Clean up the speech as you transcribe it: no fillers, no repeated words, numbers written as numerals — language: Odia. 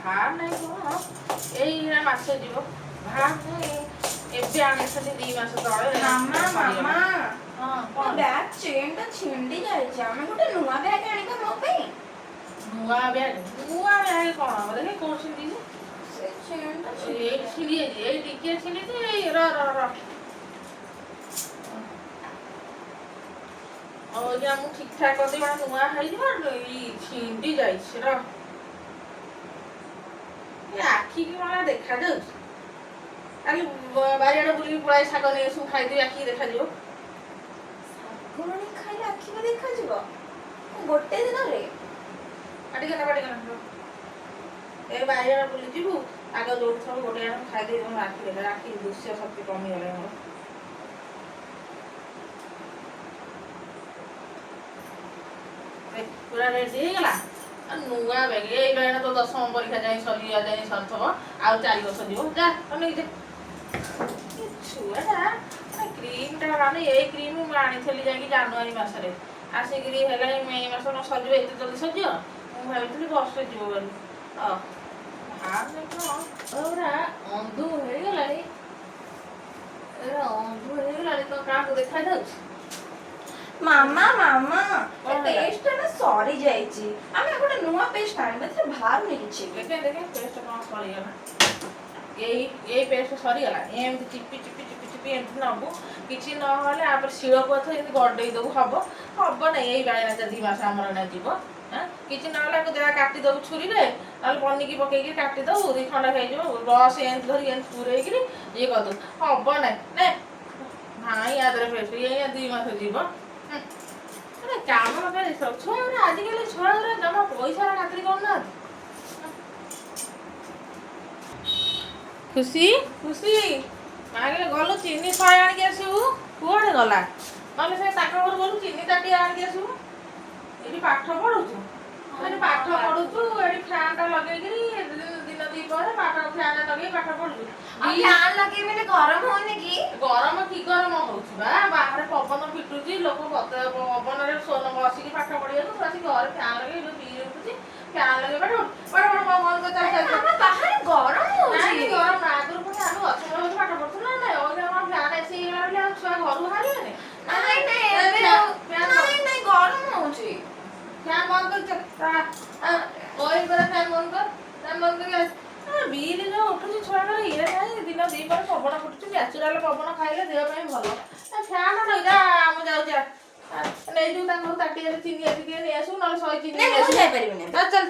ଭାର ନାହିଁ କଣ ଏଇ ମାସ ଯିବ ଭାର ଏବେ ଆଣିଛନ୍ତି 2 ମାସ ତଳେ। ମାମା ମାମା ହଁ ମୋ ବ୍ୟାଗ୍ ଚେନ୍ ଟା ଛିଣ୍ଡି ଯାଇଛି। ଆମେ ଗୋଟେ ନୂଆ ବ୍ୟାଗ୍ ଆଣିବା ମୋ ପାଇଁ। ନୂଆ ବ୍ୟାଗ୍ କଣ ହବ ଦେଖେ କୋଉଠି ଛିଣ୍ଡିଛି? ସେ ଚେନ୍ ଟା ଏଇଠି ଛିଣ୍ଡି ଯାଇଛି, ଏଇ ଟିକେ ଛିଣ୍ଡିଛି। ର ଆଜ୍ଞା ମୁଁ ଠିକ୍ ଠାକ୍ କରିଦେବି ନୂଆ ହେଇଯିବ। ଏଇ ଛିଣ୍ଡି ଯାଇଛି ର ଆଖିକି କଣ ଦେଖାଯାଉଛି? କାଲି ବାରିଆଡେ ବୁଲିକି ପଳାଇ ଶାଗ ନେଇ ଆସିବୁ ଖାଇଦେବି ଆଖିକି ଦେଖାଯିବ। ଶାଗ ଆଣି ଖାଇଲେ ଆଖିକୁ ଦେଖାଯିବ ଗୋଟେ ଦିନରେ? ଏ ବାରିଆଡେ ବୁଲିଯିବୁ ଆଗ ଯୋଉଠି ଥବ ଗୋଟେ ଆଣି ଖାଇଦେବି ତମ ଆଖି ଦେଖା ଆଖି ଦୃଶ୍ୟ ଶକ୍ତି କମିଗଲାଣି ମୋର। ପୁରା ରେଡି ହେଇଗଲା। ନୂଆ ବ୍ୟାଗ୍ ଏଇ ବ୍ୟାଗ୍ ତ 10ମ ପରୀକ୍ଷା ଯାଇ ସରିଥିବ ଆଉ 4 ବର୍ଷ ଯିବ। ଯା ନେଇକି ଯା। ଛୁଆଟା କ୍ରିମ୍ ଟା ମାନେ ଏଇ କ୍ରିମ୍ ମୁଁ ଆଣିଥିଲି ଯାଇକି ଜାନୁଆରୀ ମାସରେ। ଆସିକିରି ହେଲାଣି ମେ ମାସ ସରିଯିବ ଏତେ ଜଲଦି ସରିଯିବ। ମୁଁ ଭାବିଥିଲି ବର୍ଷେ ଯିବ ବୋଲି। ପୁରା ଅନ୍ଧୁ ହେଇଗଲାଣି। ତ କାହାକୁ ଦେଖାଯାଉଛି? ମାମା ମାମା କଣ ଏ ହେଲା? ପେଷ୍ଟ ଟା ନା ସରି ଯାଇଛି। ଆମେ ଗୋଟେ ନୂଆ ପେଷ୍ଟ ଆଣିବା। ଏଥିରେ ବାହାରୁନି କିଛି ବି। ଦେଖେ ପେଷ୍ଟ କଣ ସରିଗଲା। ଏଇ ପେଷ୍ଟ ସରିଗଲା। ଏମିତି ଚିପି ଏମିତି ନବୁ କିଛି ନହେଲେ ଆମର ଶିଳପୁଆ ଏମିତି ଗଡେଇ ଦବୁ ହବ ନାଇଁ। ଏଇ ବାଇନା 2 ମାସ ଆମର ଏଇନା ଯିବ। କିଛି ନହେଲେ ଆକୁ ଯାହା କାଟିଦବୁ ଛୁରୀରେ ନହେଲେ ପନିକି ପକେଇକି କାଟିଦବୁ 2 ଖଣ୍ଡ ହେଇଯିବ। ରସ ଏମିତି ଧରି ଏମିତି ପୁରେଇକିରି ଇଏ କରିଦବୁ ହବ ନାଇଁ। ନାଇଁ ୟା ଦେହରେ ପେଷ୍ଟ ଏଇ 2 ମାସ ଯିବ। କାମ ଛୁଆ ଆଜିକାଲି ଛୁଆ ଜମା ପଇସାର ଖାତିର କରୁନାହାନ୍ତି। ଖୁସି ମାଗିଲେ ଗଲୁ ଚିନି 100 ଆଣିକି ଆସିବୁ। କୁଆଡେ ଗଲା? ନହେଲେ ସେ ତାଙ୍କ ଘରୁ ଗଲୁ ଚିନି ତାଟିଏ ଆଣିକି ଆସିବୁ। ଏଠି ପାଠ ପଢୁଛୁ ଏଠି ଫ୍ୟାନ ଟା ଲଗେଇକିରି ଦିନ ଦିପହରେ ଫ୍ୟାନ ଲଗେଇ ପାଠ ପଢୁଛୁ। ଫ୍ୟାନ ଲଗେଇଲେ ଗରମ ହଉନି କି? ଗରମ କି ଗରମ ହଉଛି ବା ବାହାରେ ପବନ ପିଟୁଛି। ଲୋକ ପବନରେ ବସିକି ପାଠ ପଢିବାକୁ ଆସିକି ଘରେ ଫ୍ୟାନ ଲଗେଇ ବିଲ୍ ଉଠୁଛି। ଫ୍ୟାନ ଲଗେଇ ବାହାରେ ଗରମ ହଉଛି। ଗରମ ଆଗରୁ ପୁଣି ଆମେ ଗଛ ମୂଳେ ପାଠ ପଢୁଥିଲୁ ନା ନାଇଁ? ଫ୍ୟାନ ଏସି ହେଇଗଲା ବୋଲି ଆଉ ଛୁଆ ଘରୁ ବାହାରିବେନି। ନାଇଁ ଗରମ ହଉଛି। ଫ୍ୟାନ ବନ୍ଦ କରିଛ ଫ୍ୟାନ ବନ୍ଦ କରି ବିଲ୍ ଯୋଉ ଉଠୁଛି ଛୁଆଙ୍କର ଇଏ ନାହିଁ। ଦିନ ଦିପହରେ ପବନ ଫୁଟୁଛି ନ୍ୟାଚୁରାଲ ପବନ ଖାଇଲେ ଦେହ ପାଇଁ ଭଲ। ଫ୍ୟାନ ନେଇଯା ମୁଁ ଯାଉଛି ନେଇଯିବୁ ତାଙ୍କ ତାଟିଆରେ ଚିନି ଟିକେ ନେଇ ଆସିବୁ ନହେଲେ 100 ଚିନି ନେଇ ଆସିବୁ। ଯାଇପାରିବିନି। ଚାଲ